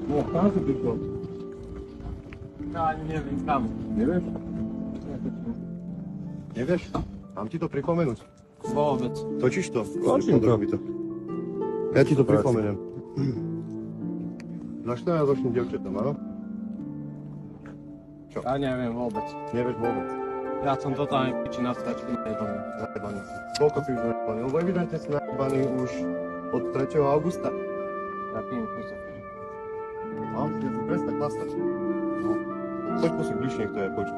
No, kam si prišiel? Ja ani neviem kam. Nevieš? Nevieš? Mám ti to pripomenúť. Vôbec. Točíš to? Točím to. Podrobí to. Ja ti to pripomeniem. Za 14-ročným devčatom, áno? Ja neviem vôbec. Nevieš vôbec. Ja som totálne piči na stračku nejebaný. Najebaný si. Koľko si už najebaný? Lebo evidentne si najebaný už od 3. augusta. Ja pijem kuse. No, si prestaň chlastať. No. Poď si bližšie, kto je, poď.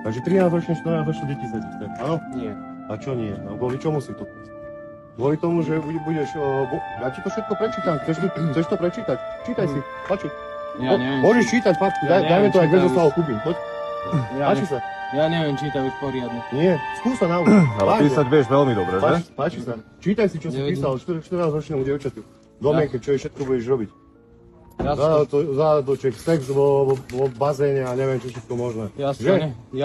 Takže 13-ročné, 14-ročné deti sa ti chce, áno? Nie. A čo nie? No, kvôli čomu si tu? Kvôli tomu, že budeš... ja ti to všetko prečítam. Chceš to prečítať? Čítaj si, páči. Ja neviem. Môžeš čítať, fakt. Dajme to aj bez zostavu Kubín. Poď. Páči sa. Ja neviem čítať už poriadne. Nie, skús sa naučiť. Ale písať vieš veľmi dobre, že? Páči sa. Čítaj si, čo si písal 14-ročnému dievčatu. Domienke, čo všetko budeš robiť. Zádoček, sex vo bazéne a neviem, čo všetko možné. Ja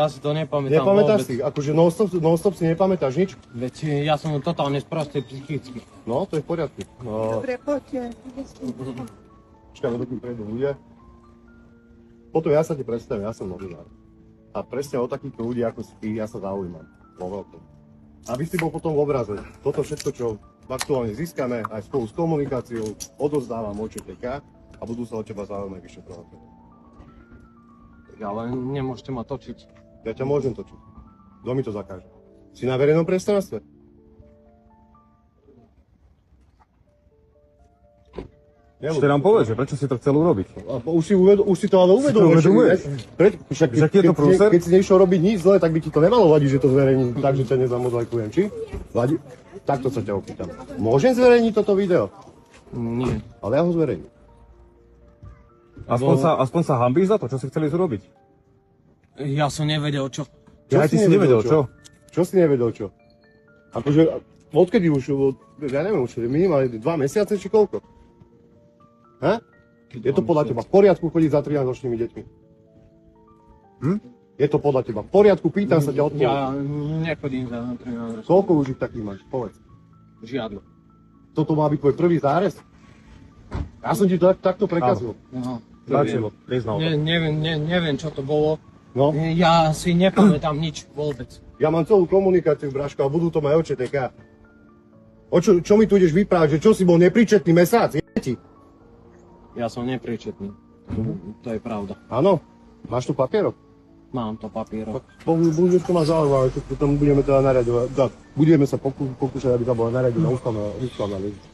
si to nepamätám Nepamätáš vôbec. si? Akože non-stop si nepamätáš nič? Veď ja som totálne sprostý psychicky. No, to je v poriadku. No, Dobre, poďte. počkaj, dokým prejdú ľudia. Potom ja sa ti predstavím, ja som novinár. A presne o takýchto ľudí ako si ty, ja sa zaujímam. Vo veľkom. Aby si bol potom v obraze. Toto všetko, čo aktuálne získame, aj spolu s komunikáciou, odovzdávam ČTK a budú sa o teba zaujímať vyšetrovateľe. Ale nemôžete ma točiť. Ja ťa môžem točiť. Kto mi to zakáže? Si na verejnom priestranstve? Ešte nám povedz, že prečo si to chcel urobiť? Už si to ale uvedomuješ. Však Že je to prúser? keď si nešiel robiť nič zle, tak by ti to nemalo vadiť, že to zverejním, takže ťa nezamozajkujem, či? Vadí? Takto sa ťa opýtam. Môžem zverejniť toto video? Nie. Ale ja ho zverejním. Aspoň sa hanbíš za to, čo si chceli zrobiť? Ja som nevedel čo. Ja ty si nevedel čo? Čo si nevedel čo? Akože, odkedy už, ja neviem už, minimálne 2 mesiace či koľko? Je to podľa teba v poriadku chodiť za 13-ročnými deťmi? Je to podľa teba v poriadku? Pýtam sa ťa odpoveď. Ja nechodím za 13 rokov. Koľko už ich takých máš? Povedz. Žiadno. Toto má byť tvoj prvý zárez? Ja som ti to takto prekazil. No, Začalo, priznal to. neviem čo to bolo. No, Ja si nepamätám nič vôbec. ja mám celú komunikáciu, Braško, a budú to mať ČTK. Čo mi tu ideš vyprávať, že čo si bol nepríčetný mesiac? Ti? Ja som nepríčetný. To je pravda. Áno, máš tu papierok? Mám to papierok. Budeš to mať zaujímavé, keď potom budeme teda nariadovať. Budeme sa pokúšať, aby to bola nariadená ústavná väzba.